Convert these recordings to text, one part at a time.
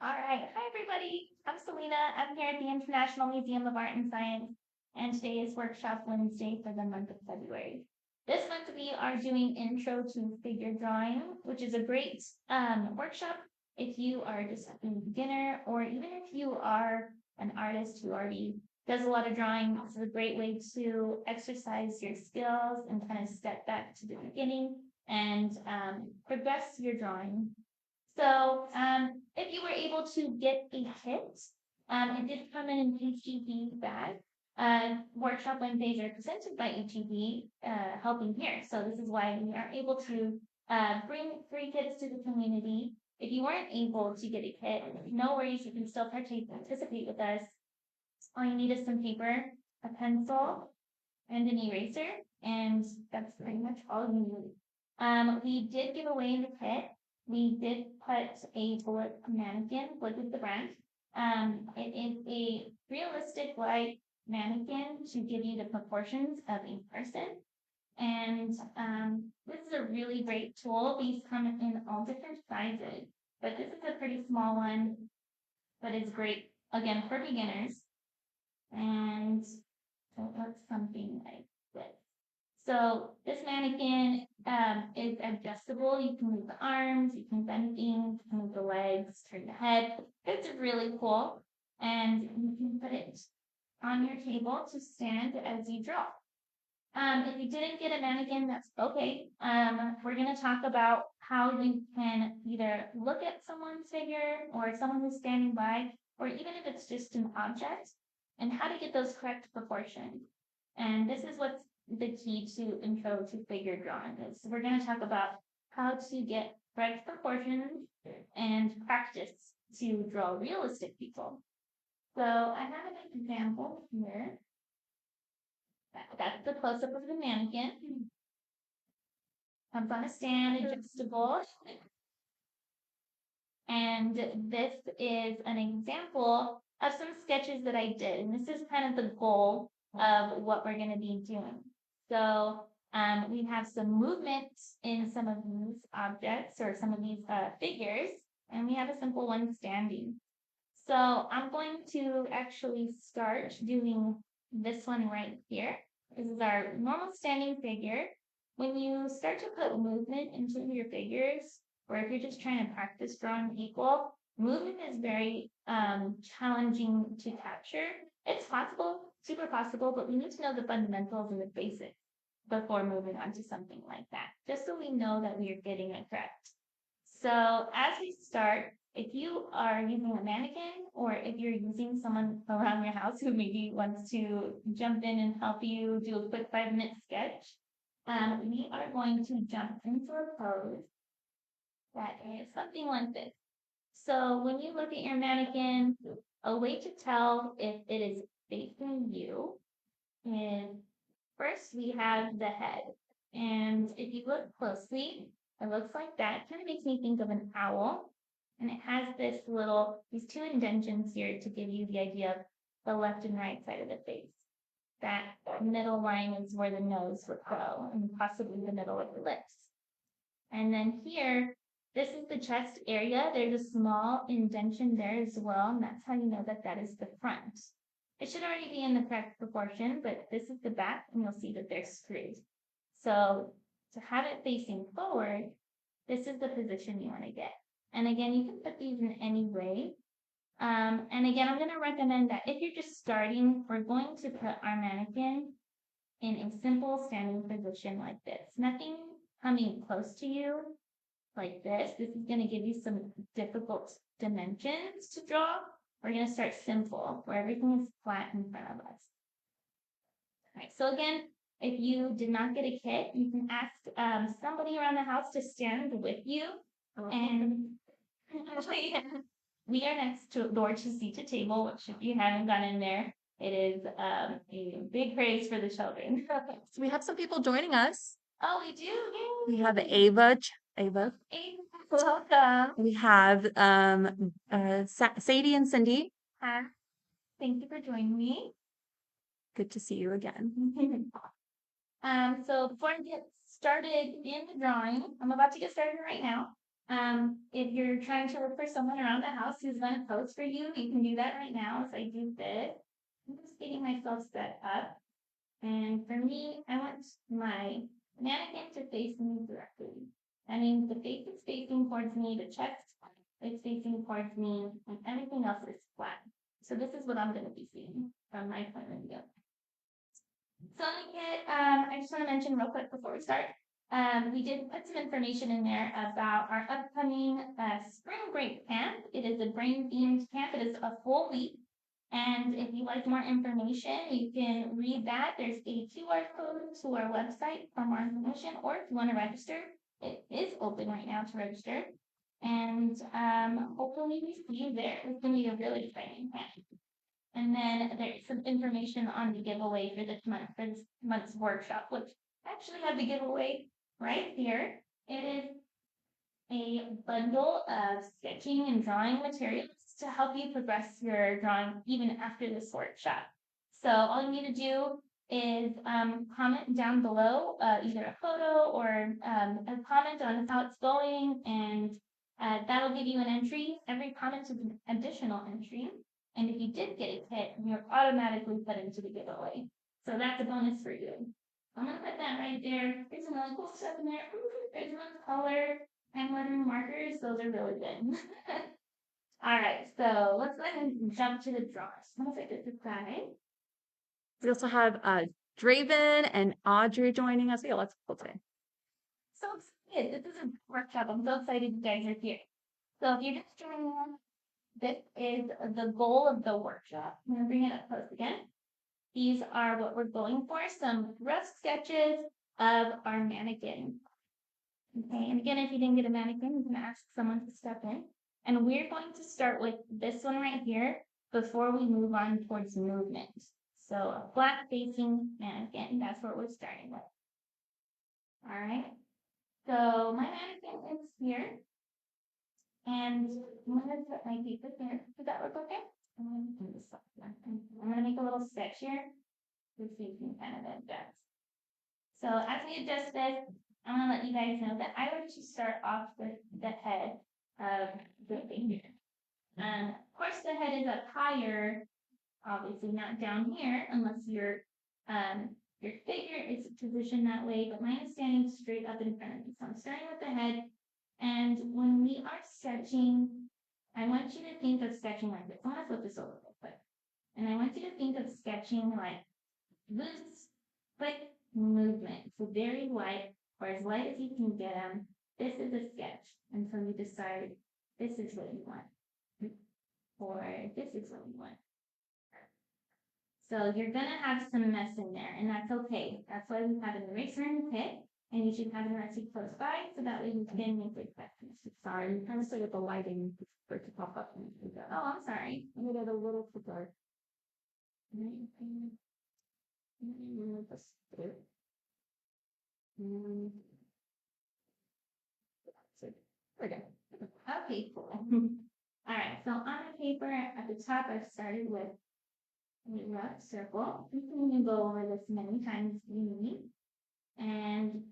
All right. Hi, everybody. I'm Selena. I'm here at the International Museum of Art and Science, and today is Workshop Wednesday for the month of February. This month, we are doing Intro to Figure Drawing, which is a great workshop if you are just a beginner or even if you are an artist who already does a lot of drawing. This is a great way to exercise your skills and kind of step back to the beginning and progress your drawing. So if you were able to get a hit, it did come in an HGB bag. Workshop Wednesdays are presented by HGB, helping here. So this is why we are able to bring free kits to the community. If you weren't able to get a kit, no worries, you can still participate with us. All you need is some paper, a pencil, and an eraser, and that's pretty much all you need. We did give away the kit. We did put a bullet mannequin, Blood with the brand. It is a realistic like mannequin to give you the proportions of a person. And this is a really great tool. These come in all different sizes, but this is a pretty small one, but it's great again for beginners. And so it looks something like this. So this mannequin is adjustable. You can move the arms, you can bend things, you can move the legs, turn the head. It's really cool. And you can put it on your table to stand as you draw. If you didn't get a mannequin, that's okay. We're going to talk about how you can either look at someone's figure or someone who's standing by, or even if it's just an object, and how to get those correct proportions. And this is what's the key to intro to figure drawing is we're going to talk about how to get correct proportions and practice to draw realistic people. So I have an example here. That's the close-up of the mannequin. Comes on a stand, adjustable. And this is an example of some sketches that I did. And this is kind of the goal of what we're going to be doing. So we have some movement in some of these objects or some of these figures, and we have a simple one standing. So I'm going to actually start doing this one right here. This is our normal standing figure. When you start to put movement into your figures, or if you're just trying to practice drawing people, movement is very challenging to capture. It's possible, super possible, but we need to know the fundamentals and the basics before moving on to something like that, just so we know that we are getting it correct. So as we start, if you are using a mannequin or if you're using someone around your house who maybe wants to jump in and help you do a quick 5-minute sketch, we are going to jump into a pose that is something like this. So when you look at your mannequin, a way to tell if it is facing you is first we have the head. And if you look closely, it looks like that. Kind of makes me think of an owl. And it has these two indentions here to give you the idea of the left and right side of the face. That middle line is where the nose would go, and possibly the middle of the lips. And then here, this is the chest area. There's a small indentation there as well, and that's how you know that that is the front. It should already be in the correct proportion, but this is the back, and you'll see that they're screwed. So to have it facing forward, this is the position you want to get. And again, you can put these in any way. And again, I'm going to recommend that if you're just starting, we're going to put our mannequin in a simple standing position like this. Nothing coming close to you like this. This is going to give you some difficult dimensions to draw. We're going to start simple, where everything is flat in front of us. All right, so again, if you did not get a kit, you can ask somebody around the house to stand with you. And we are next door to Seat to Table, which if you haven't gone in there, it is a big praise for the children. So we have some people joining us. Oh, we do? Yay. We have Ava. Welcome. We have Sadie and Cindy. Hi. Thank you for joining me. Good to see you again. So before I get started in the drawing, I'm about to get started right now. If you're trying to look for someone around the house who's gonna pose for you, you can do that right now as I do this. I'm just getting myself set up. And for me, I want my mannequin to face me directly. That means the face is facing towards me, the chest is facing towards me, and everything else is flat. So this is what I'm gonna be seeing from my point of view. So I just want to mention real quick before we start, we did put some information in there about our upcoming spring break camp. It is a brain themed camp. It is a full week. And if you'd like more information, you can read that. There's a QR code to our website for more information, or if you want to register, it is open right now to register. And hopefully we see you there. It's going to be a really exciting camp. And then there's some information on the giveaway for this month's workshop, which I actually have the giveaway right here. It is a bundle of sketching and drawing materials to help you progress your drawing even after this workshop. So all you need to do is comment down below either a photo or a comment on how it's going, and that'll give you an entry. Every comment is an additional entry. And if you did get a hit, you're automatically put into the giveaway. So that's a bonus for you. I'm gonna put that right there. There's some really cool stuff in there. There's one color and lettering markers. Those are really good. All right, so let's go ahead and jump to the drawings. I'm gonna set this aside. We also have Draven and Audrey joining us. We got lots of people today. So excited. This is a workshop. I'm so excited you guys are here. So if you're just joining us, this is the goal of the workshop. I'm gonna bring it up close again. These are what we're going for, some rough sketches of our mannequin. Okay, and again, if you didn't get a mannequin, you can ask someone to step in. And we're going to start with this one right here before we move on towards movement. So a flat facing mannequin, that's what we're starting with. All right, so my mannequin is here. And I'm gonna put my paper here. Does that look okay? I'm gonna make a little sketch here to see if you can kind of adjust. So as we adjust this, I'm gonna let you guys know that I like to start off with the head of the figure. Of course, the head is up higher, obviously not down here, unless your figure is positioned that way. But mine is standing straight up in front of me. So I'm starting with the head. And when we are sketching, I want you to think of sketching like this. I want to flip this over real quick. And I want you to think of sketching like loose, quick movement. So very light, or as light as you can get them. This is a sketch until you decide this is what you want. Or this is what you want. So you're going to have some mess in there, and that's okay. That's why we have an eraser in the kit. And you should have an eraser close by, so that way you can make good questions. Sorry, I'm trying to start with the lighting for it to pop up. Oh, I'm sorry. I made it a little too dark. Okay. Okay, cool. All right, so on the paper at the top, I've started with a rough circle. You can go over this many times as you need. And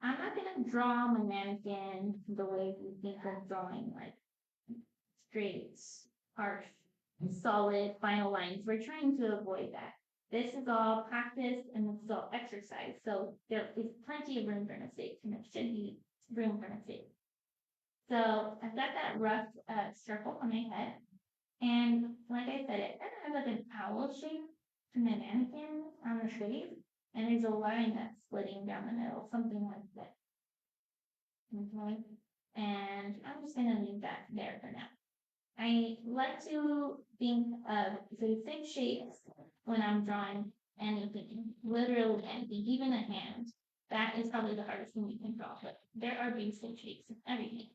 I'm not gonna draw my mannequin the way you think of drawing, like straight, harsh, solid, final lines. We're trying to avoid that. This is all practice and this is all exercise. So there is plenty of room for mistakes, and there should be room for mistakes. So I've got that rough circle on my head. And like I said, it kind of has like an owl shape to my mannequin on the face. And there's a line that's splitting down the middle, something like that. Okay. And I'm just gonna leave that there for now. I like to think of basic shapes when I'm drawing anything, literally anything, even a hand. That is probably the hardest thing you can draw, but there are basic shapes in everything.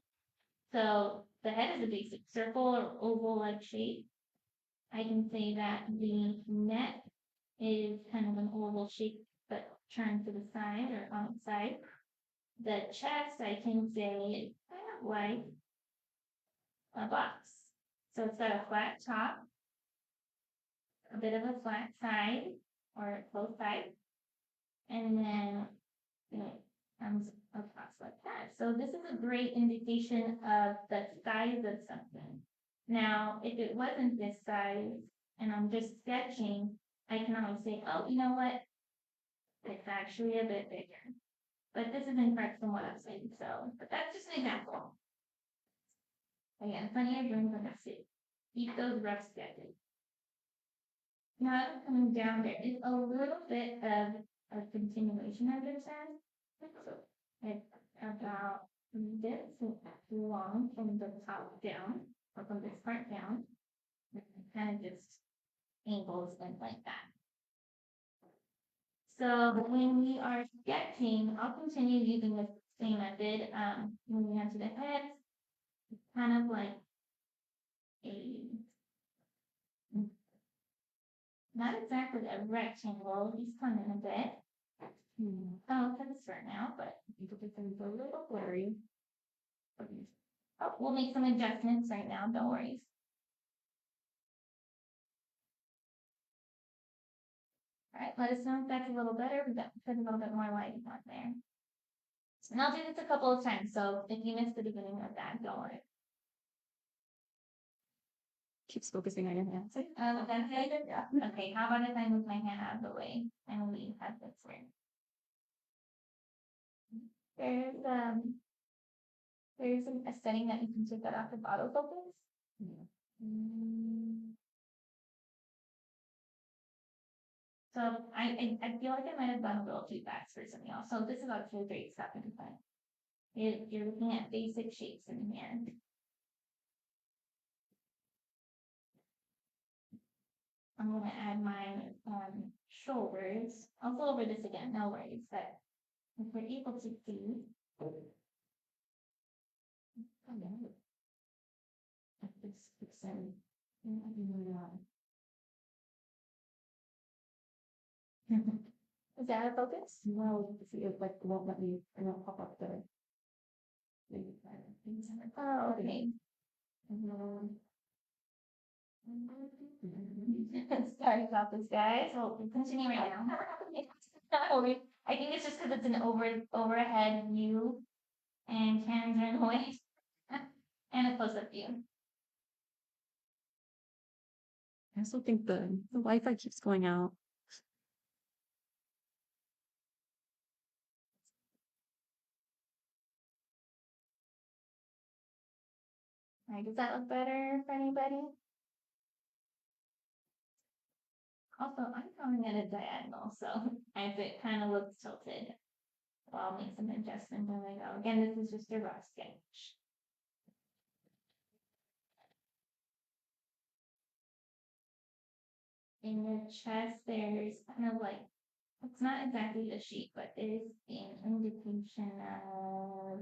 So the head is a basic circle or oval-like shape. I can say that the neck is kind of an oval shape, but turned to the side or on its side. The chest, I can say, is kind of like a box. So it's got a flat top, a bit of a flat side or both sides, and then comes across like that. So this is a great indication of the size of something. Now, if it wasn't this size and I'm just sketching, I can always say, oh, you know what? It's actually a bit bigger. But this is incorrect from what I'm saying, so, but that's just an example. Again, plenty of room for mistake. Keep those rough sketches. Now coming down, there is a little bit of a continuation of this end. So it's about this long from the top down, or from this part down. It kind of just angles and like that. So when we are sketching, I'll continue using the same method. Moving on to the head, it's kind of like a not exactly a rectangle. He's coming a bit. Oh, kind of start now, but it'll become a little blurry. Oh, we'll make some adjustments right now. Don't worry. All right, let us know if that's a little better. We've got to put a little bit more lighting on there. And I'll do this a couple of times, so if you missed the beginning of that, don't worry. Keeps focusing on your hands. That's it? Yeah. Okay, how about if I move my hand out of the way and we have this here? There's a setting that you can take that off of autofocus. Yeah. So I feel like I might have gone a little too fast for something else. So this is actually a great stepping point. You're looking at basic shapes in here. I'm gonna add my shoulders. I'll go over this again, no worries, but if we're able to see. Is that a focus? No, it like won't let me pop up there. Oh, okay. Sorry about this, guys. We'll continue right now. I think it's just because it's an overhead view and cans are in the way. And a close-up view. I also think the Wi-Fi keeps going out. All right, does that look better for anybody? Also, I'm coming at a diagonal, so if it kind of looks tilted, I'll make some adjustments when I go. Again, this is just a rough sketch. In your chest, there's kind of like, it's not exactly the shape, but it is an indication of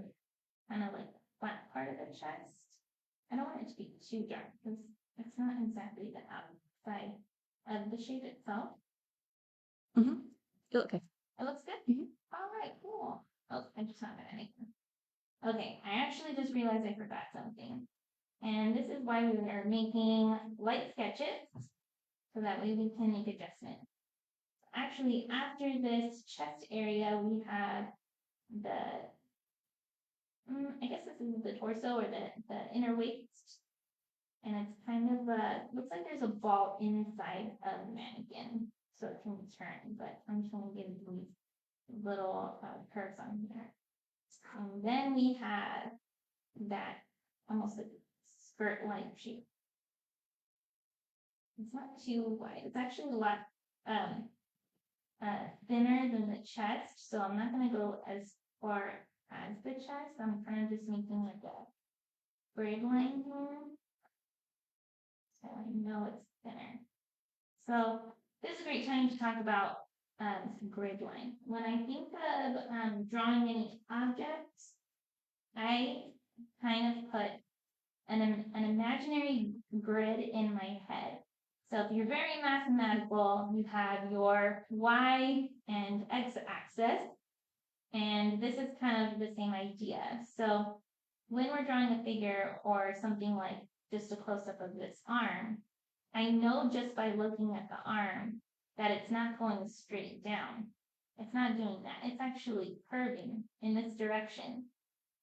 kind of like the flat part of the chest. I don't want it to be too dark because it's not exactly the outside of the shape itself. Okay. It looks good? All right, cool. Oh, I just not gonna anything. Okay, I actually just realized I forgot something. And this is why we are making light sketches, so that way we can make adjustments. Actually, after this chest area, we have the, I guess this is the torso or the inner waist. And it's kind of, looks like there's a ball inside of the mannequin, so it can turn, but I'm just gonna give these little curves on here. And then we have that almost like skirt-like shape. It's not too wide. It's actually a lot thinner than the chest, so I'm not going to go as far as the chest. I'm kind of just making like a grid line here, so I know it's thinner. So this is a great time to talk about grid line. When I think of drawing any objects, I kind of put an imaginary grid in my head. So if you're very mathematical, you have your y and x axis, and this is kind of the same idea. So when we're drawing a figure or something like just a close-up of this arm, I know just by looking at the arm that it's not going straight down. It's not doing that. It's actually curving in this direction.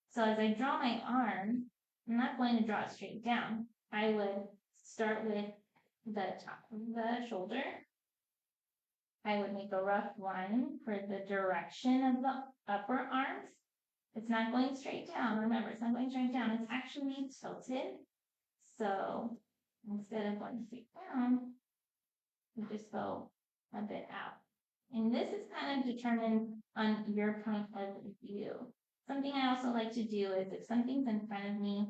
So as I draw my arm, I'm not going to draw it straight down. I would start with the top of the shoulder. I would make a rough line for the direction of the upper arms. It's not going straight down. Remember, it's not going straight down. It's actually tilted. So instead of going straight down, you just go a bit out. And this is kind of determined on your point of view. Something I also like to do is if something's in front of me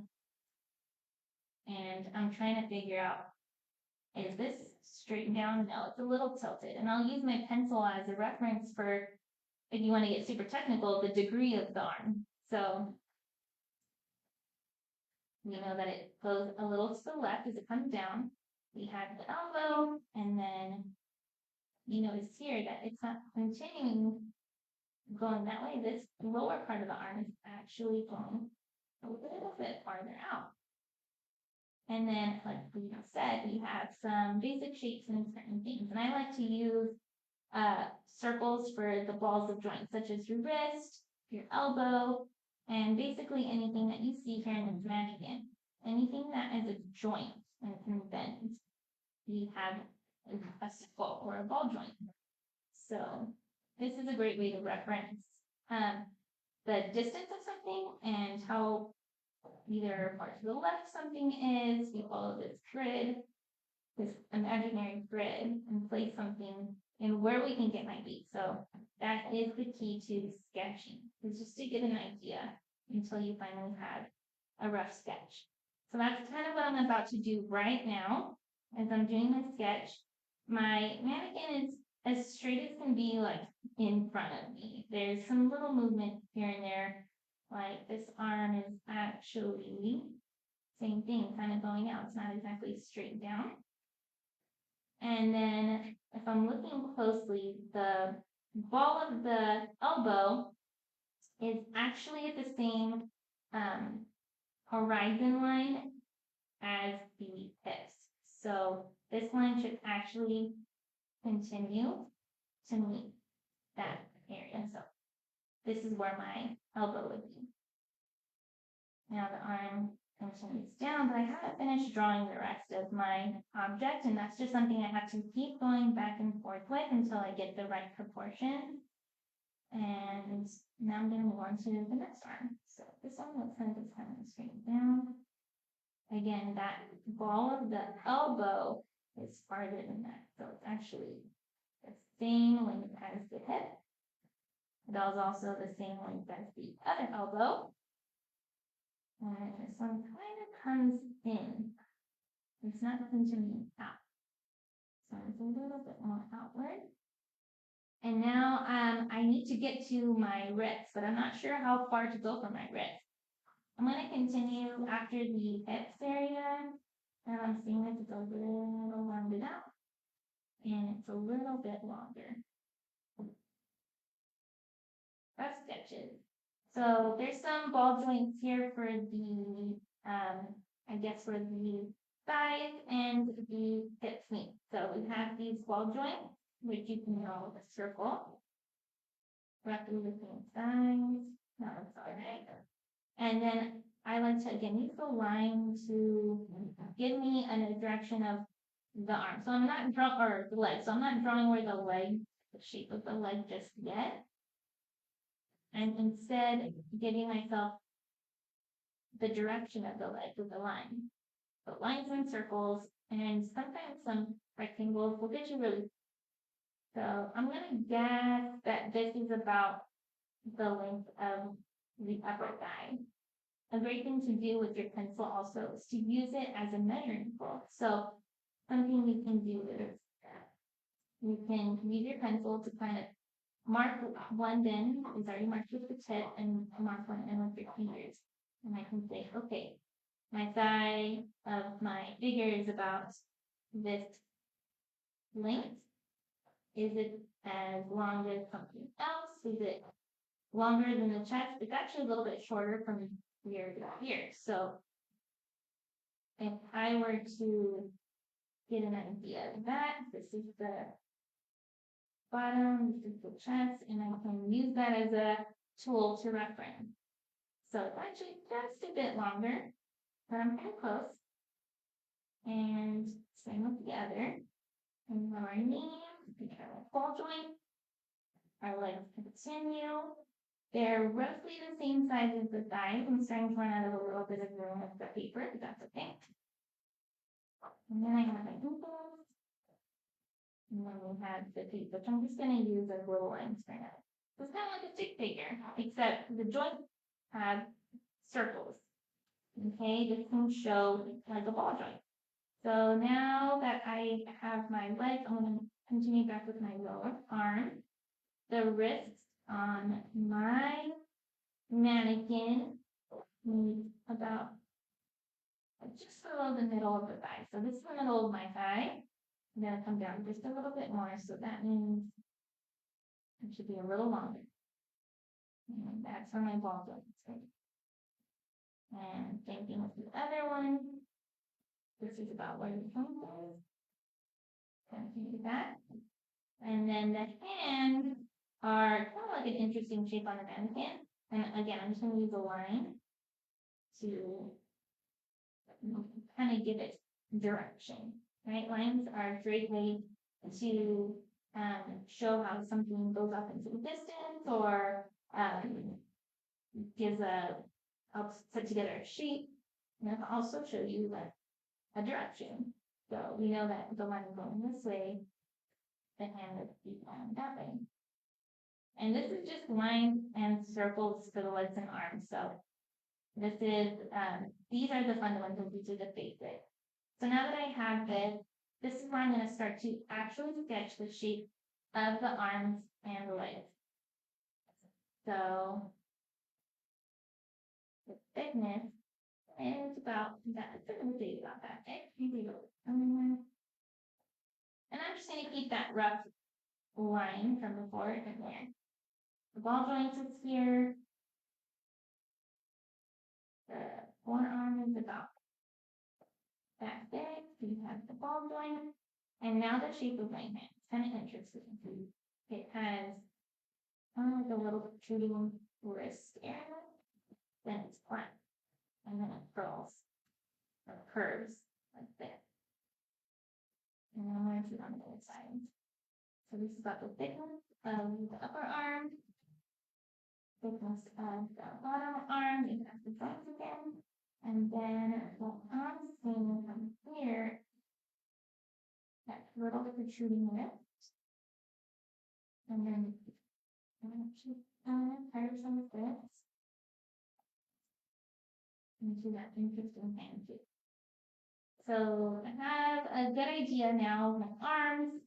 and I'm trying to figure out, is this straight down? No, it's a little tilted. And I'll use my pencil as a reference for, if you want to get super technical, the degree of the arm. So we know that it goes a little to the left as it comes down. We have the elbow, and then you notice here that it's not continuing going that way. This lower part of the arm is actually going a little bit farther out. And then, like we said, we have some basic shapes and certain things. And I like to use circles for the balls of joints, such as your wrist, your elbow, and basically anything that you see here in this mannequin. Anything that is a joint and can bend, we have a circle or a ball joint. So this is a great way to reference the distance of something and how either far to the left something is. We follow this grid, this imaginary grid, and place something in where we think it might be. So that is the key to sketching, is just to get an idea until you finally have a rough sketch. So that's kind of what I'm about to do right now as I'm doing my sketch. My mannequin is as straight as can be, like in front of me. There's some little movement here and there, like this arm is actually same thing, kind of going out. It's not exactly straight down. And then if I'm looking closely, the ball of the elbow is actually at the same horizon line as the hips. So this line should actually continue to meet that area. So this is where my elbow would be. Now the arm continues down, but I haven't finished drawing the rest of my object, and that's just something I have to keep going back and forth with until I get the right proportion. And now I'm going to move on to the next arm. So this one looks like it's kind of straight down. Again, that ball of the elbow is farther than that. So it's actually the same length as the hip. It is also the same length as the other elbow. And this one kind of comes in. It's not continuing out. So it's a little bit more outward. And now I need to get to my wrist, but I'm not sure how far to go for my wrist. I'm going to continue after the hips area, and I'm seeing that it's a little rounded out, and it's a little bit longer. Rough sketches. So there's some ball joints here for the, I guess for the thighs and the hip meet. So we have these ball joints, which you can draw with a circle, roughly the same size. No, I'm sorry. And then I like to, again, use the line to give me a direction of the arm. So I'm not drawing, or the leg. So I'm not drawing where the shape of the leg just yet. And instead giving myself the direction of the leg with the line. So lines and circles, and sometimes some rectangles will get you really. So I'm going to guess that this is about the length of the upper thigh. A great thing to do with your pencil also is to use it as a measuring tool. So something you can do is you can use your pencil to kind of mark one in, it's already marked with the tip, and mark one in with your fingers. And I can say, okay, my thigh of my figure is about this length. Is it as long as something else? Is it longer than the chest? It's actually a little bit shorter from here to here. So if I were to get an idea of that, this is the bottom, this is the chest, and I can use that as a tool to reference. So it's actually just a bit longer, but I'm kind of close. And same with the other. And our knee, our ball joint, our legs continue. They're roughly the same size as the thighs. I'm starting to run out of a little bit of room with the paper, but that's okay. And then I have my ankles. And then we have the feet, which I'm just going to use as little lines for now. It's kind of like a stick figure, except the joints have circles. Okay, this can show like a ball joint. So now that I have my legs, I'm going to continue back with my lower arm. The wrists on my mannequin meet about just below the middle of the thigh. So this is the middle of my thigh. I'm going to come down just a little bit more. So that means it should be a little longer. And that's where my ball joint is. And same thing with the other one. This is about where the thumb is. Continue that. And then the hands are kind of like an interesting shape on the mannequin. And again, I'm just going to use a line to kind of give it direction, right? Lines are a great way to show how something goes up into the distance or helps put together a shape. And it can also show you like a direction. So we know that the line is going this way, the hand is going that way. And this is just lines and circles for the legs and arms. So this is, these are the fundamentals, these are the basics. So now that I have this is where I'm going to start to actually sketch the shape of the arms and the legs. So the thickness is about that. It's going to be about that big. And I'm just going to keep that rough line from before and there. The ball joints is here. The forearm is about that big. So you have the ball joint. And now the shape of my hand. It's kind of interesting. It has like a little protruding wrist area. Then it's flat. And then it curls or curves like that. And then I'm going to do it on the other side. So this is about the thickness of the upper arm. Thickness of the bottom arm. You have the joints again. And then the arm seam from here. That little protruding wrist. And then I'm going to try some of this. Into that interesting hand shape. So I have a good idea now of my arms.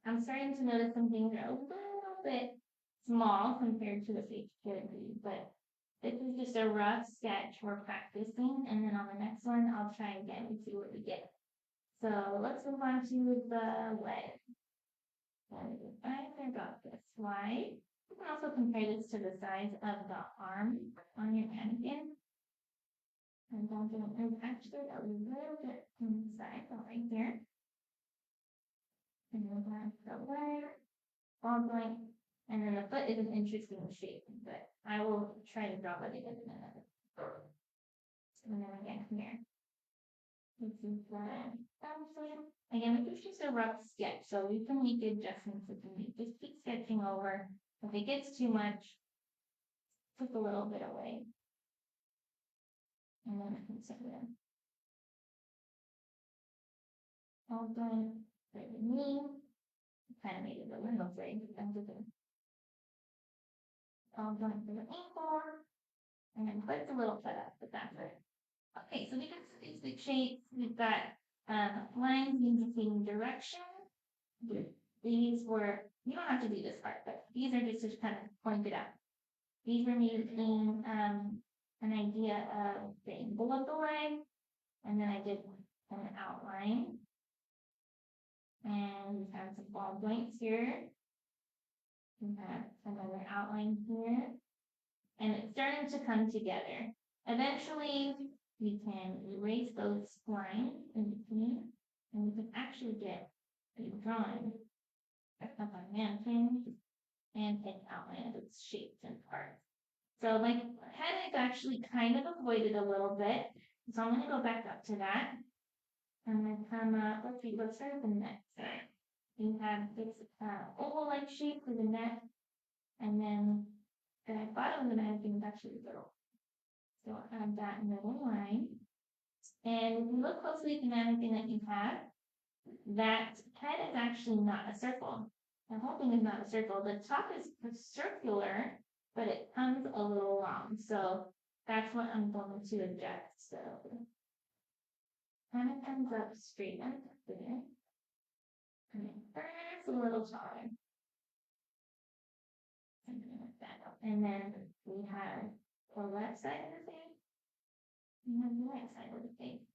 I'm starting to notice some things are a little bit small compared to the face should be, but this is just a rough sketch we're practicing, and then on the next one I'll try again and see what we get. So let's move on to the leg. I got this wide. You can also compare this to the size of the arm on your mannequin. And then there's actually a little bit inside, so right here. And then that's the leg, ball joint, and then the foot is an interesting shape, but I will try to draw it in a minute. And then again here. This is the thumb shape. Again, this is just a rough sketch, so we can make adjustments if we need. Just keep sketching over. If it gets too much, take a little bit away. And then I can set it in. All done. Right with me. Kind of made it a little frayed. All done for the ankle. And then put the little foot up, but that's it. Okay, so we got some basic shapes. We've got lines indicating direction. These were, you don't have to do this part, but these are just to kind of point it out. These were making an idea of the angle of the leg, and then I did an outline. And we have some ball joints here. We have another outline here. And it's starting to come together. Eventually, we can erase those lines in between, and we can actually get a drawing of our mannequin and it outlined its shapes and parts. So my head is actually kind of avoided a little bit. So I'm gonna go back up to that. I'm gonna come up, let's start with the neck. You have this oval-like shape with the neck, and then the bottom of the mannequin is actually little. So I'll add that middle line. And if you look closely at the mannequin that you have, that head is actually not a circle. The whole thing is not a circle. The top is circular, but it comes a little long. So that's what I'm going to adjust. So kind of comes up straight up there. And then curves a little taller. Something like that. And then we have the left side of the face. And then the right side of the face.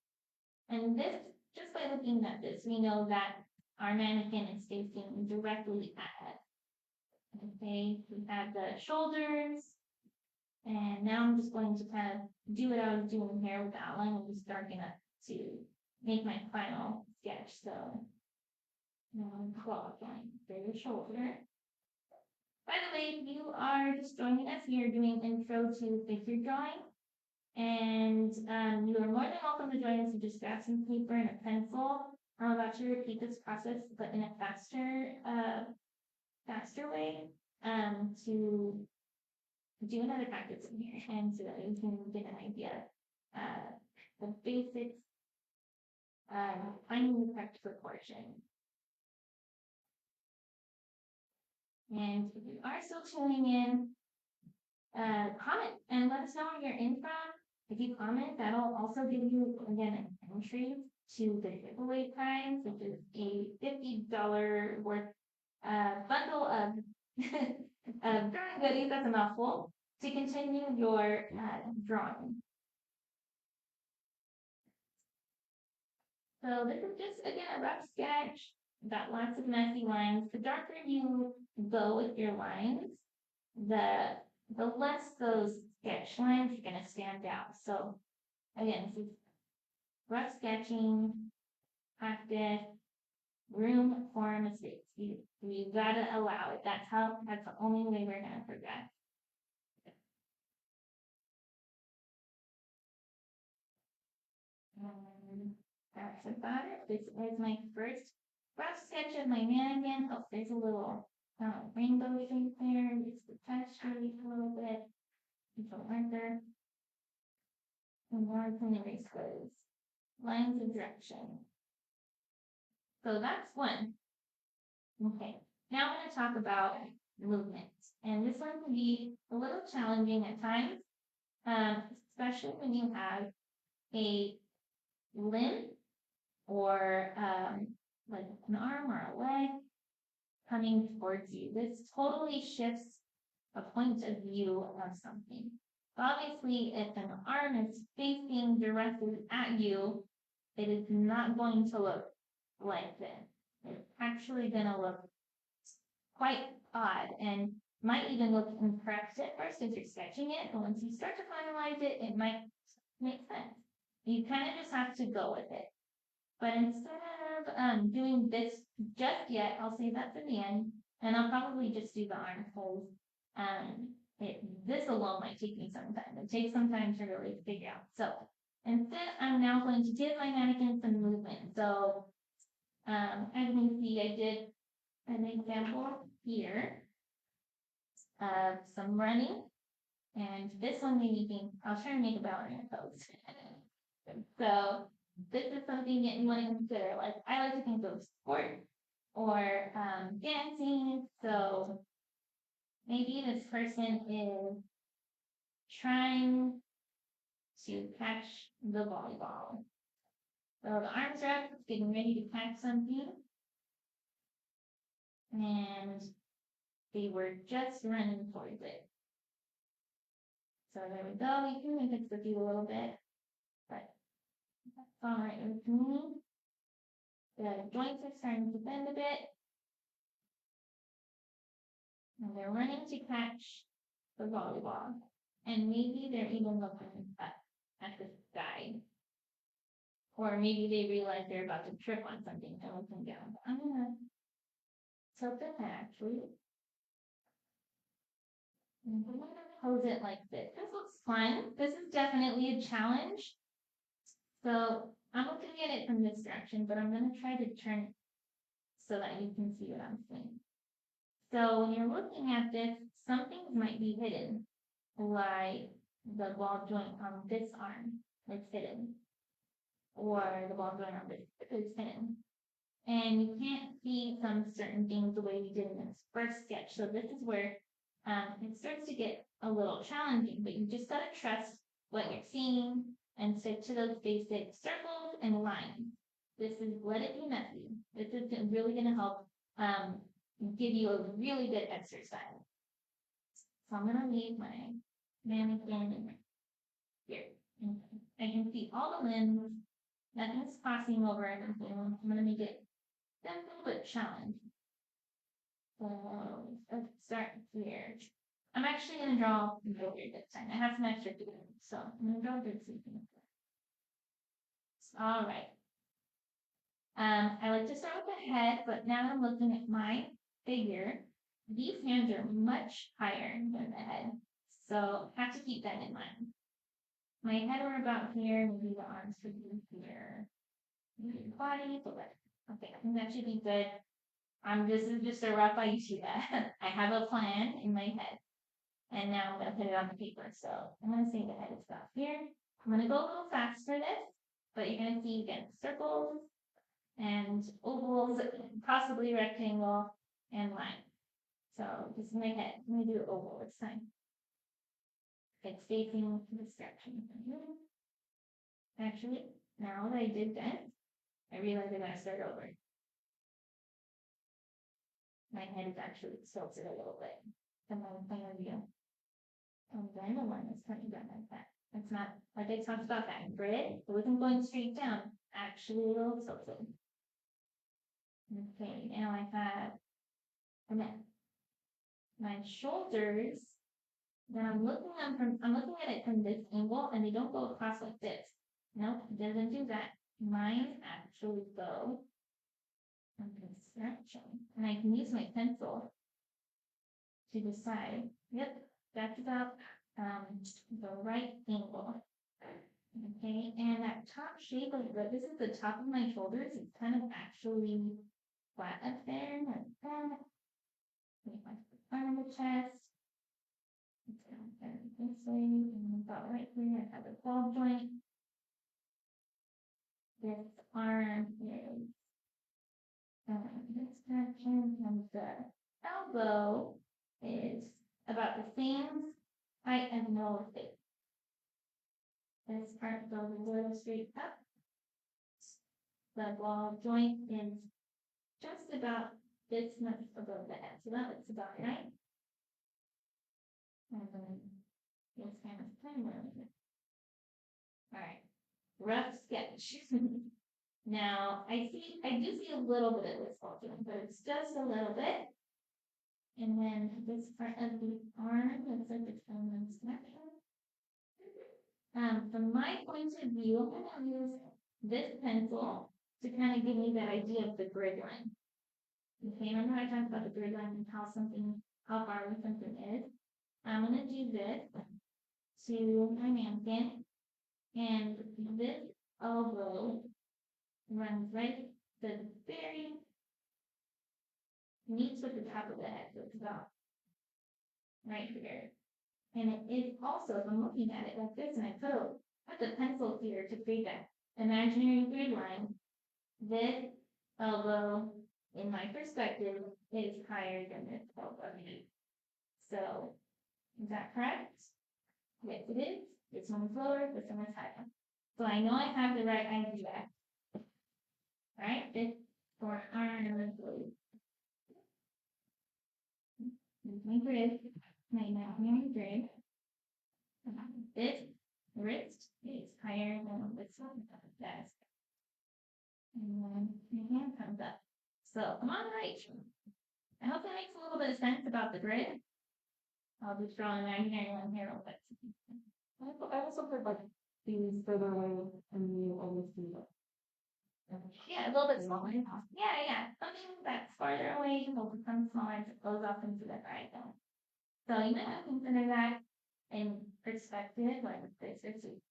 And this, just by looking at this, we know that our mannequin is facing directly ahead. Okay, we have the shoulders. And now I'm just going to kind of do what I was doing here with the outline. I'm just darken up to make my final sketch. So now I'm qualifying for your shoulder. By the way, if you are just joining us, we are doing intro to figure drawing. And you are more than welcome to join us and just grab some paper and a pencil. I'm about to repeat this process, but in a faster way, to do another practice in here, and so that you can get an idea, the basics, finding the correct proportion. And if you are still tuning in, comment and let us know where you're in from. If you comment, that'll also give you, again, an entry to the giveaway prize, which is a $50 worth bundle of drawing goodies, that's a mouthful, to continue your drawing. So this is just, again, a rough sketch. Got lots of messy lines. The darker you go with your lines, the less those sketch lines are going to stand out. So again, this is rough sketching, practice, room for mistakes. You gotta allow it. That's the only way we're gonna progress. That's about it. This is my first rough sketch of my mannequin. Oh, there's a little rainbow shape there. It's the texture a little bit. It's a marker. And more can erase those lines of direction. So that's one. Okay, now I'm going to talk about movement. And this one can be a little challenging at times, especially when you have a limb or like an arm or a leg coming towards you. This totally shifts a point of view of something. Obviously, if an arm is facing directly at you, it is not going to look like this. It's actually going to look quite odd and might even look incorrect at first as you're sketching it, but once you start to finalize it, it might make sense. You kind of just have to go with it. But instead of doing this just yet, I'll save that for the end, and I'll probably just do the arm because this alone might take me some time. It takes some time to really figure out. So instead, I'm now going to give my mannequin some movement. So as you can see, I did an example here of some running, and this one made me think I'll try to make a ballerina pose. So this is something that you want to consider. Like I like to think of sport or dancing. So maybe this person is trying to catch the volleyball. So the arms are up, getting ready to catch something. And they were just running towards it. So there we go. You can mix the feet a little bit, but that's all right with me. The joints are starting to bend a bit. And they're running to catch the volleyball. And maybe they're even looking up at the sky. Or maybe they realize they're about to trip on something and looking down. I'm gonna tilt the head actually. I'm gonna pose it like this. This looks fun. This is definitely a challenge. So I'm looking at it from this direction, but I'm gonna try to turn it so that you can see what I'm saying. So when you're looking at this, some things might be hidden, like the ball joint on this arm is hidden, or the ball joint on this is hidden. And you can't see some certain things the way we did in this first sketch. So this is where it starts to get a little challenging, but you just gotta trust what you're seeing and stick to those basic circles and lines. This is let it be messy. This is really gonna help give you a really good exercise. So I'm gonna leave my mannequin here. I can see all the limbs. Nothing's crossing over anything. I'm gonna make it simple but challenging. So let's start here. I'm actually gonna draw a weird this time. I have some extra to do, so I'm gonna draw a good sleeping. All right. I like to start with the head, but now that I'm looking at my figure, these hands are much higher than the head, so have to keep that in mind. My head are about here, maybe the arms should be here. Maybe the body, but okay, I think that should be good. This is just a rough idea. I have a plan in my head. And now I'm gonna put it on the paper. So I'm gonna say the head is about here. I'm gonna go a little fast for this, but you're gonna see again circles and ovals, possibly rectangle and line. So this is my head. I'm gonna do oval this time. It's facing this direction. Actually, now that I did that, I realized I'm gonna start over. My head is actually tilted a little bit from my point of view. And then the one is coming down like that. It's not like I talked about that grid. It wasn't going straight down. Actually, a little tilted. Okay, now I have and then my shoulders. Then I'm looking at it from this angle, and they don't go across like this. Nope, it doesn't do that. Mine actually go like this direction, and I can use my pencil to decide. Yep, that's about the right angle. Okay, and that top shape of this is the top of my shoulders. It's kind of actually flat up there, like that. Make my arm of the chest. This way, and about right here, I have a ball joint. This arm is this direction, and the elbow is about the same height as the face. This part goes a little straight up. The ball joint is just about this much above the head, so that looks about right. And then this kind of thing. All right, rough sketch. Now I do see a little bit of this ball joint, but it's just a little bit. And then this part of the arm looks like it's on this connection. From my point of view, I'm going to use this pencil to kind of give me that idea of the grid line. Okay, remember I talked about the grid line and how far away something is. I'm going to do this to my mannequin, and this elbow runs right the very meets with the top of the head, so it's about right here. And it is also, if I'm looking at it like this, and I put the pencil here to create that imaginary grid line, this elbow, in my perspective, is higher than this elbow. So, is that correct? Yes, it is. This one is lower, this one is higher. So I know I have the right idea. Right? This for arm. My grid, my imaginary grid. This wrist is higher than this one. That's and then my hand comes up. So I'm on the right. I hope that makes a little bit of sense about the grid. I'll just draw an imaginary one here real quick. I also heard like these further away and you always see it. Yeah, a little bit smaller. Yeah. Something that's farther away will become outline that goes off into the horizon. So you might want to consider that in perspective, like this is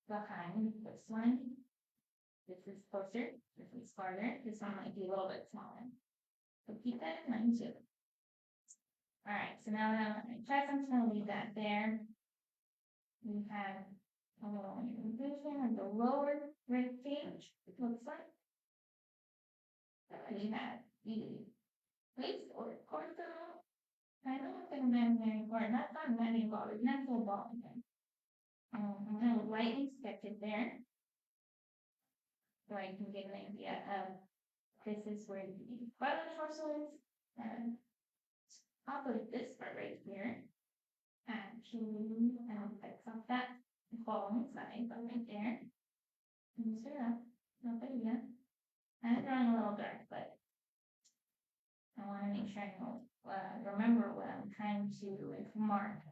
behind this one. This is closer, this is farther, this one might be a little bit smaller. So keep that in mind too. Alright, so now that I'm on my chest, I'm just gonna leave that there. We have a little vision of the lower rib cage, it looks like. We have the waist or torso. I don't know if it's imaginary cord, that's not imaginary ball, it's not so ball again. I'm gonna lightly sketch it there. So I can get an idea of this is where the butt of the torso is, and I'll put this part right here. Actually, fix up that following side, but right there. And so that's not there yet. I'm drawing a little dark, but I want to make sure I know, remember what I'm trying to like mark.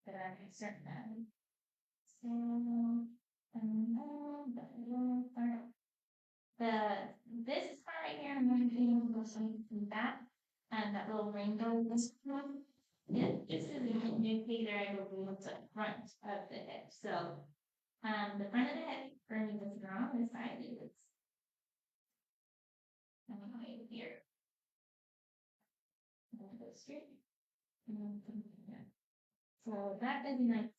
That I'm certain of. So, this part right here, I'm going to do something that, and that little rainbow this one. Yeah, this is an indicator, I believe, of the front of the head. So, the front of the head for me was wrong. This side is right here. And go straight. So that is nice.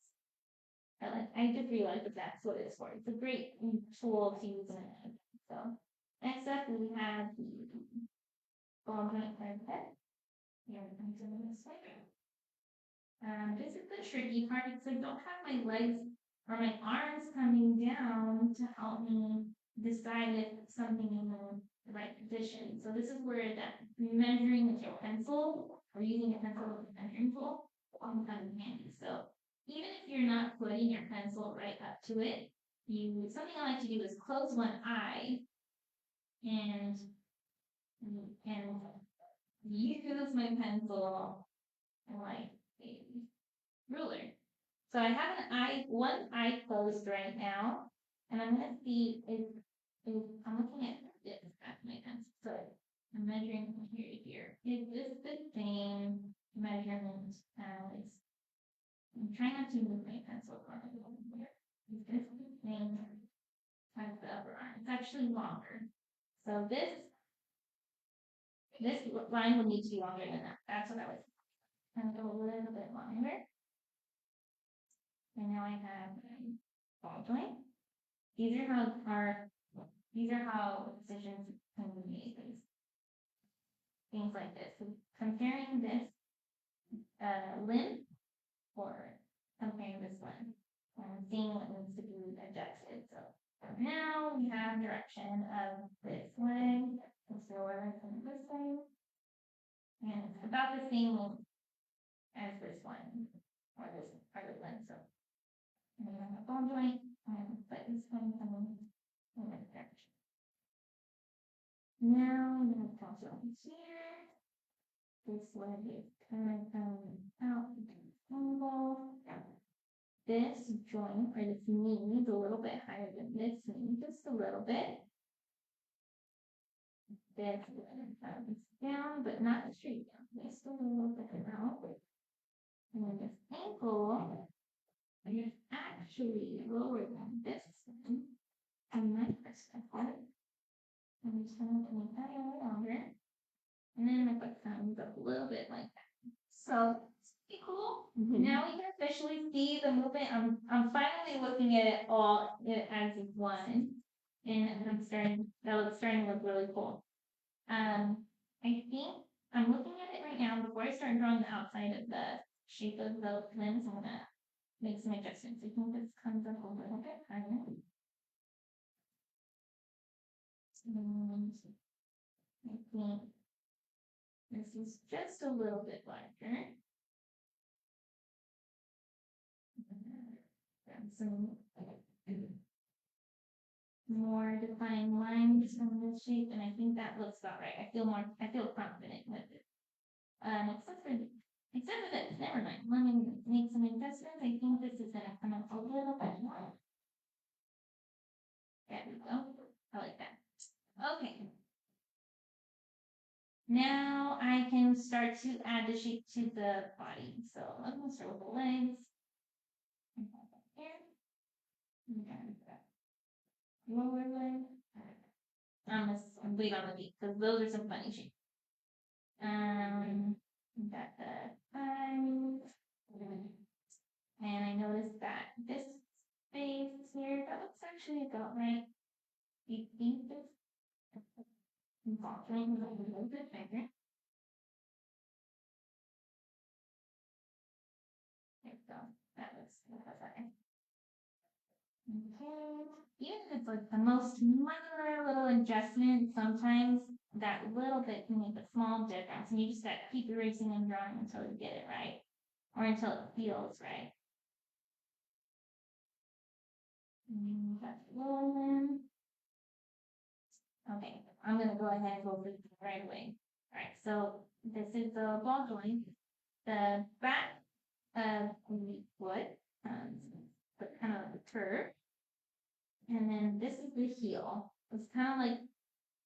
I just realized that that's what it's for. It's a great tool to use in it. So next up we have the ball joint for the head. Here comes in this way. This is the tricky part because I don't have my legs or my arms coming down to help me decide if something is in the right position. So this is where that measuring with your pencil or using a pencil with a measuring tool comes in handy. So even if you're not putting your pencil right up to it, something I like to do is close one eye and use my pencil like a ruler. So I have one eye closed right now, and I'm gonna see if I'm looking at this at my pencil. So I'm measuring from here to here. Is this the same measurement as? I'm trying not to move my pencil from here. Is this the same as the upper arm? It's actually longer. So this line would need to be longer than that. That's what I was. I'm gonna go a little bit longer. And now I have a ball joint. These are how decisions can be made. Things like this. So comparing this limb or comparing this one and seeing what needs to be adjusted. So now we have direction of this leg. So we're from this way. And it's about the same length as this one or this part of the limb. So and then a ball joint, but this one coming in this direction. Now I'm going to toss it over here. This leg is kind of coming out into the angle. This joint or this knee is a little bit higher than this knee, just a little bit. This comes down, but not straight down. Just a little bit out. And then this ankle is actually lower than this one. And my perspective. I'm just going to make that a little longer. And then my foot comes up a little bit like that. So it's pretty cool. Now we can officially see the movement. I'm finally looking at it all as one. And that looks starting to look really cool. I think I'm looking at it right now. Before I start drawing the outside of the shape of the limbs, I'm gonna make some adjustments. I think this comes up a little bit higher. And I think this is just a little bit larger. Some more defined lines from this shape, and I think that looks about right. I feel confident with it. Except for this, never mind. Let me make some adjustments. I think this is gonna come up a little bit more. There we go. I like that. Okay. Now now I can start to add the shape to the body. So I'm gonna start with the legs. Here. And lower leg. I'm wait on the feet because those are some funny shapes. Got the eyes. And I noticed that this space here, that looks actually about right. You think this? Involving a little bit bigger. There we go. That looks better. Okay. Even if it's like the most minor little adjustment, sometimes that little bit can make a small difference. And you just got to keep erasing and drawing until you get it right. Or until it feels right. That's one. Okay, I'm gonna go ahead and go through this right away. Alright, so this is the ball joint. The back of the foot, but kind of the curve. And then this is the heel. It's kind of like,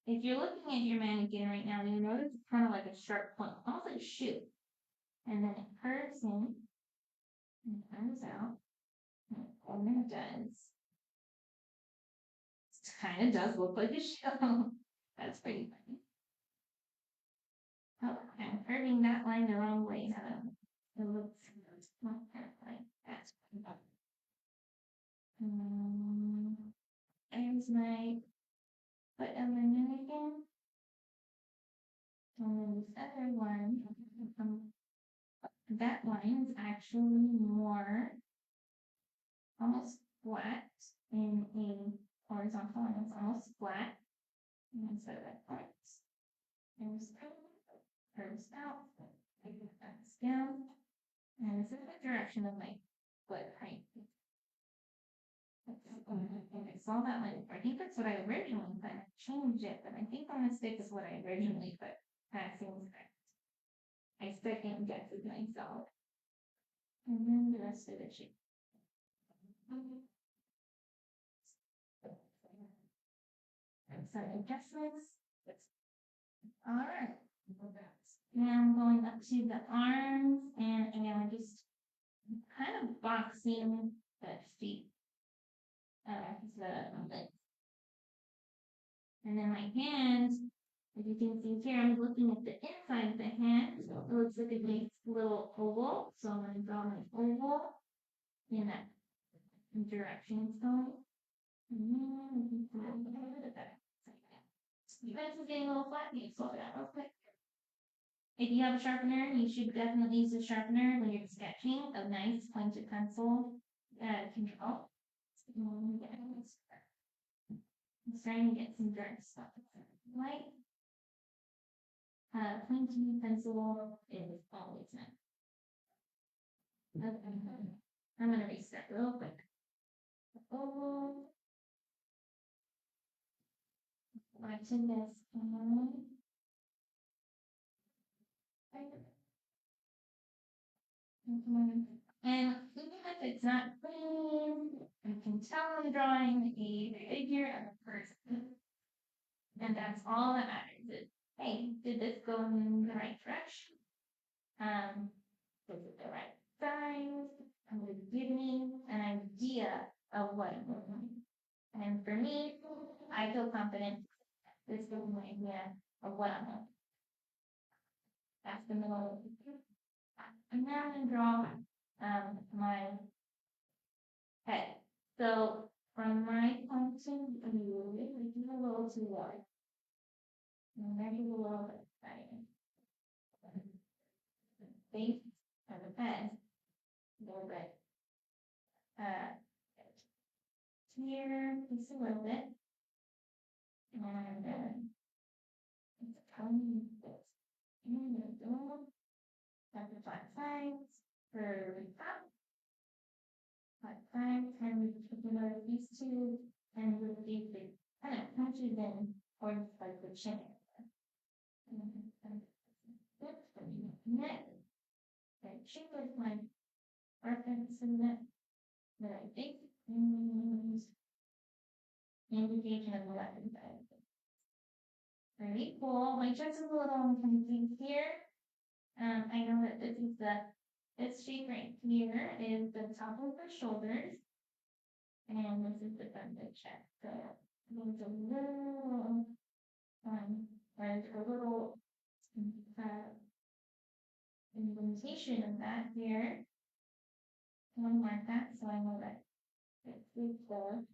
if you're looking at your mannequin right now, you notice it's kind of like a sharp point, almost like a shoe. And then it curves in and comes out. And then it does. It kind of does look like a shoe. That's pretty funny. Oh, I'm curving that line the wrong way. So it looks not like that. There's my foot of the mannequin. And then this other one, that line is actually more almost flat in a horizontal line. It's almost flat. And so that points. There's curves out. That's down. And this is the direction of my foot height. I saw that line. I think that's what I originally put. I changed it, but I think the mistake is what I originally put. That seems correct. I second guessed myself. And then the rest of the shape. Some adjustments. Alright. Now I'm going up to the arms and again just kind of boxing the feet. And then my hands, as you can see here, I'm looking at the inside of the hand. It looks like a nice little oval. So I'm going to draw my oval in that direction it's going. You guys are getting a little flat. You slow down real quick. If you have a sharpener, you should definitely use a sharpener when you're sketching. A nice pointed pencil can help. I'm starting to get some dark stuff. Light. Pointy pencil is always nice. Okay. I'm gonna restart real quick. Oh. Watching this. And even if it's not clean, you can tell I'm drawing a figure of a person. And that's all that matters. Is, hey, did this go in the right direction? Was it the right size? I'm going to give me an idea of what I'm doing. And for me, I feel confident this gives me an idea of what I'm doing. That's the middle of the picture. And now I'm going to draw my head. So from my point of view, we do a little too wide. And maybe a little bit tighter. Face of the head, a little bit. Here, just a little bit. And it's a tiny bit. And that's the flat sides for the top. Flat sides, and we put another these two, and with these big kind of punches in towards like the chin area. Next, I check with my reference in that I think indication of the left side. Very cool. My chest is a little uncomfy here. I know that this shape right here is the top of the shoulders. And this is the front of the chest. So there's a little, there's a little, indentation of that here. I'm gonna mark that so I know that this is the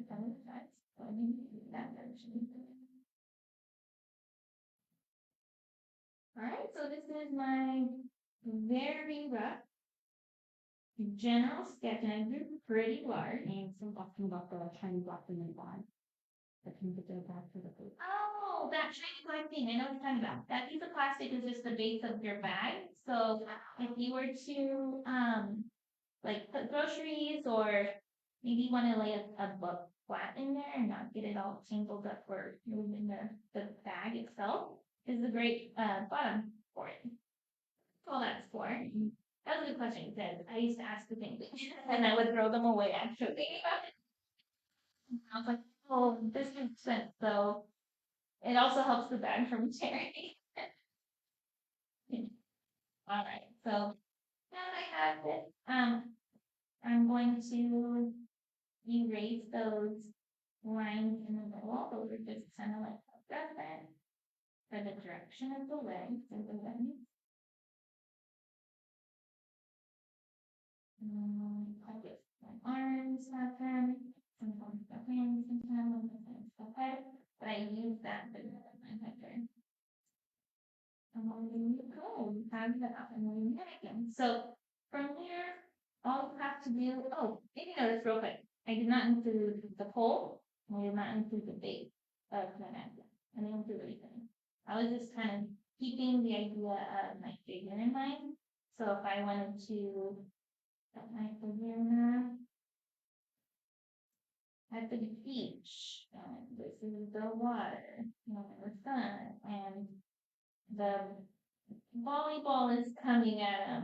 front of the chest. So I need to do that direction. Alright, so this is my very rough general sketch, and I drew pretty large. And some talking about the shiny black thing in the bottom. That can get there back to the food. Oh, that shiny black thing, I know what you're talking about. That piece of plastic is just the base of your bag. So if you were to, like put groceries or maybe you want to lay a book flat in there and not get it all tangled up or moving the bag itself, is a great bottom for it. That's all that's for. That was a good question, because I used to ask the same thing, and I would throw them away actually. I was like, oh, this makes sense, so it also helps the bag from tearing. All right, so now that I have this, I'm going to erase those lines in the middle. Those are just kind of like a reference for the direction of the legs and the limbs. I get my arms have them, sometimes the hands, sometimes the head, but I use that for my head there. And then you go, you have that, and then you again. So from here, all you have to do, oh, maybe notice real quick, I did not include the pole, I did not include the base of the magnet. I didn't include anything. I was just kind of keeping the idea of my figure in mind. So if I wanted to put my figure at the beach, and this is the water, the sun, and the volleyball is coming at him.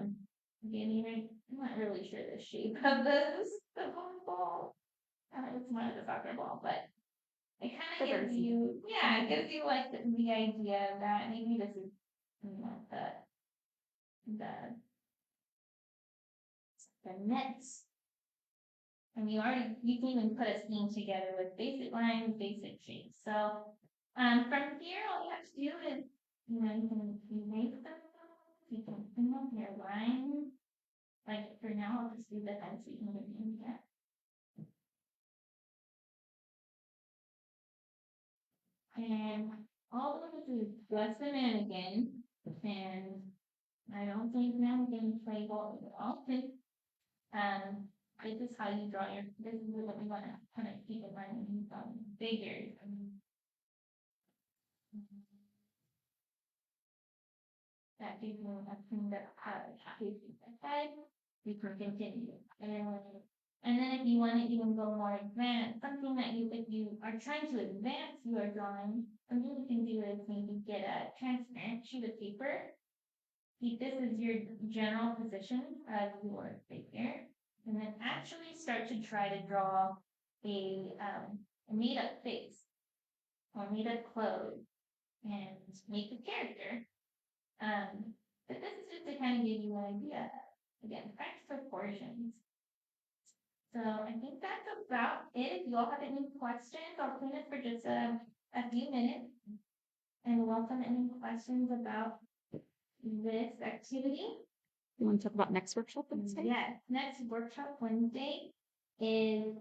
I'm not really sure the shape of the volleyball. It's more like a soccer ball, but it kind of gives you, yeah, it gives you like the idea that maybe this is the nets. And you can even put a scheme together with basic lines, basic shapes. So from here, all you have to do is, you can make them, you can pin them your line. Like for now, I'll just do the head so you can get in there. And all we're going to do is dress the mannequin, and I don't think mannequins play ball at all. This is how you draw this is what we want to kind of keep in mind when you draw figures. That gives you a thing that head, we can continue. And then if you want to even go more advanced, something that if you are trying to advance your drawing, something you can do is maybe get a transparent sheet of paper. This is your general position of your figure. And then actually start to try to draw a made-up face or made-up clothes and make a character. But this is just to kind of give you an idea. Again, practice proportions. So I think that's about it. If you all have any questions, I'll clean it for just a few minutes and welcome any questions about this activity. You want to talk about next workshop Wednesday? Yes, next workshop Wednesday is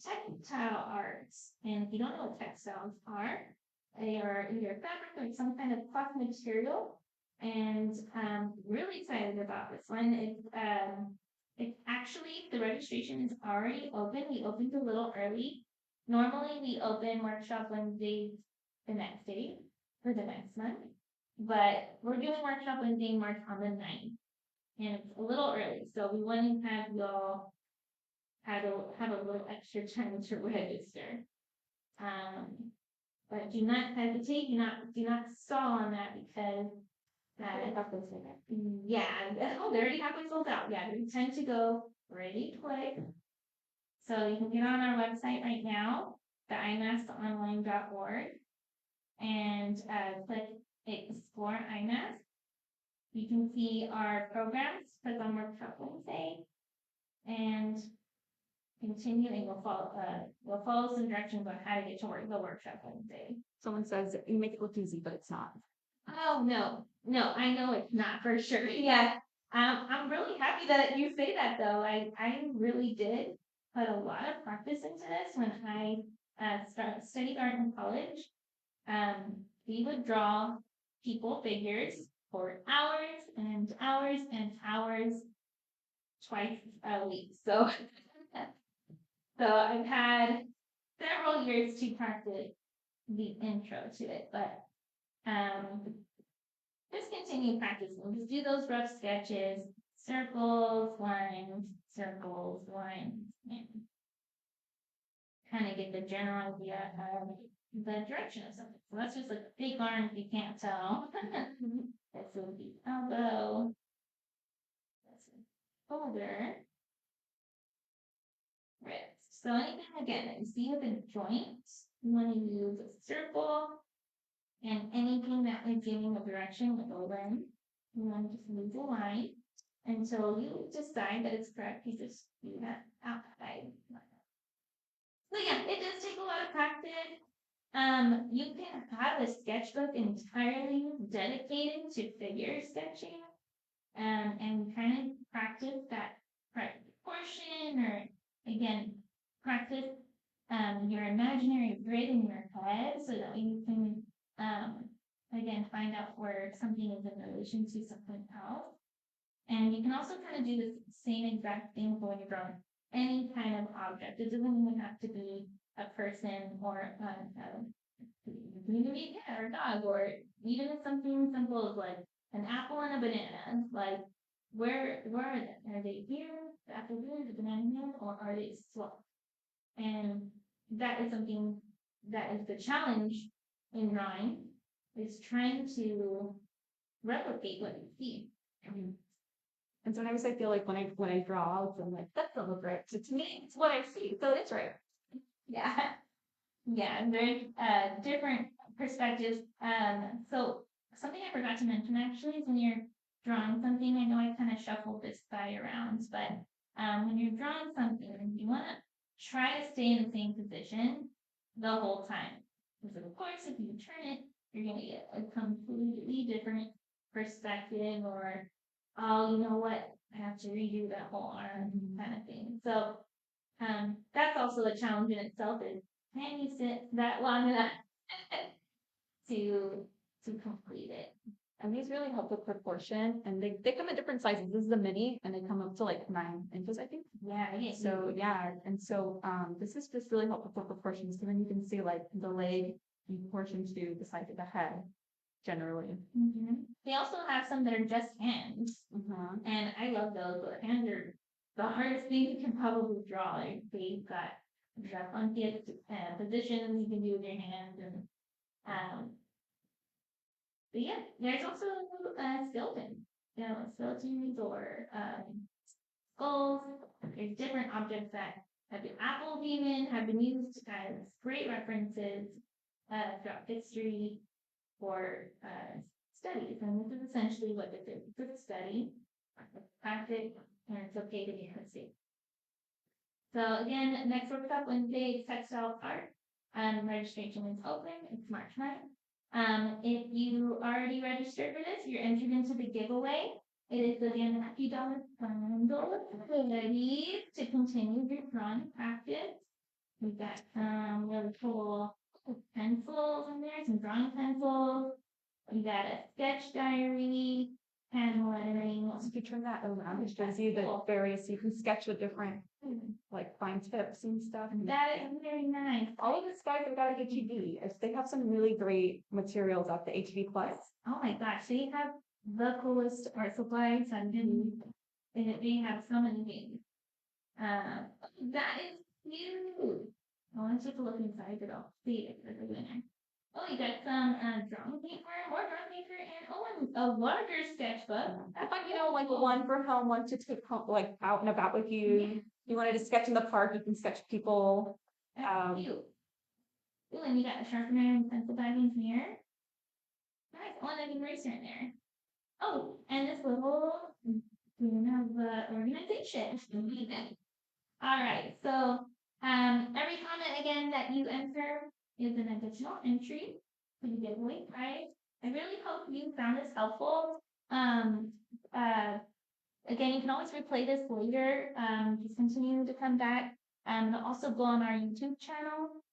textile arts. And if you don't know what textiles are, they are either fabric or some kind of cloth material. And I'm really excited about this one. It's actually, the registration is already open. We opened a little early. Normally we open workshop Wednesday the next day for the next month. But we're doing workshop Wednesday, March on the 9th. And it's a little early, so we want to have y'all have a little extra time to register. But do not hesitate, do not stall on that because yeah, oh, they're already halfway sold out. Yeah, they tend to go pretty quick. So you can get on our website right now, the imaskonline.org, and click Explore IMAS. You can see our programs, click on Workshop Wednesday, and continue, and we'll follow some directions on how to get to the Workshop Wednesday. Someone says you make it look easy, but it's not. Oh, no, I know it's not for sure. Yeah. I'm really happy that you say that though. I really did put a lot of practice into this when I studied art in college. We would draw people figures for hours and hours and hours twice a week. So I've had several years to practice the intro to it, but just continue practicing. Just do those rough sketches, circles, lines, and kind of get the general idea of the direction of something. So that's just like a big arm if you can't tell. This would be elbow. That's a shoulder. Wrist. So anything again that you see with a joint, you want to use a circle. And anything that is giving a direction with a line, you want to just move the line until you decide that it's correct. You just do that outside. So yeah, it does take a lot of practice. You can have a sketchbook entirely dedicated to figure sketching, and kind of practice that proportion, or again, practice your imaginary grid in your head so that you can again find out where something is in relation to something else. And you can also kind of do the same exact thing when you're drawing any kind of object. It doesn't even have to be a person or it can be a cat or a dog, or even if something simple as like an apple and a banana. Like where are they? Are they here? The apple here, the banana here, or are they swapped? And that is something that is the challenge in drawing, is trying to replicate what you see. And sometimes I feel like when I draw, I'm like, that doesn't look right. So to me, it's what I see, so it's right. Yeah. Yeah, there's different perspectives. So something I forgot to mention actually is when you're drawing something, I know I kind of shuffled this guy around, but when you're drawing something, you want to try to stay in the same position the whole time. Because of course, if you turn it, you're going to get a completely different perspective, or, oh, you know what, I have to redo that whole arm kind of thing. So that's also a challenge in itself, is can you sit that long enough to complete it? And these really help with proportion, and they come in different sizes. This is a mini, and they come up to like 9 inches, I think. Yeah. So yeah, and so this is just really helpful for proportions. So then you can see like the leg in proportion to the size of the head, generally. They also have some that are just hands, and I love those. But hands are the hardest thing you can probably draw. Like they've got funky positions you can do with your hands, and but yeah, there's also skeletons. You know, skeletons or skulls. There's different objects that have been apples even have been used as great references throughout history for studies. And this is essentially what this is. It's a study, practice, and it's okay to be mistake. So again, next workshop Wednesday is textile art. Registration is open. It's March 9th. If you already registered for this, you're entered into the giveaway. It is again a $50 bundle ready to continue your drawing practice. We've got some really cool pencils in there, some drawing pencils. We got a sketch diary, pen lettering. So if you turn that around, it shows you the various, you can sketch with different like fine tips and stuff. That is very nice. All of this guys have got a HEB. They have some really great materials at the HEB Plus. Oh my gosh, they have the coolest art supplies, and they have so many things. That is cute. I want to take a look inside it all. See if there's a winner. Oh, you got some drawing paper, more drawing paper, and a larger sketchbook. But you know, like one for home, one to take home, like out and about with you. You wanted to sketch in the park, you can sketch people. That's cute. Ooh, and you got a sharpener and pencil diving here. Nice. Oh, and an eraser in there. Oh, and this little of the organization. All right. So every comment again that you enter is an additional entry for the giveaway prize. I really hope you found this helpful. Again, you can always replay this later. Just continue to come back. And also go on our YouTube channel.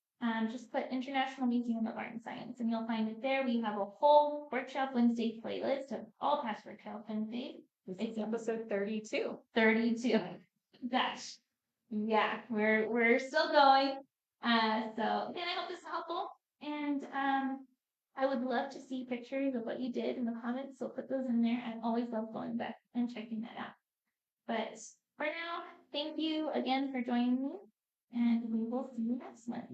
Just put International Museum of Art and Science, and you'll find it there. We have a whole Workshop Wednesday playlist of all past Workshop Wednesdays. It's episode 32. 32. Gosh. Yeah, we're still going. So again, I hope this is helpful. And I would love to see pictures of what you did in the comments, so put those in there. I always love going back and checking that out. But for now, thank you again for joining me, and we will see you next month.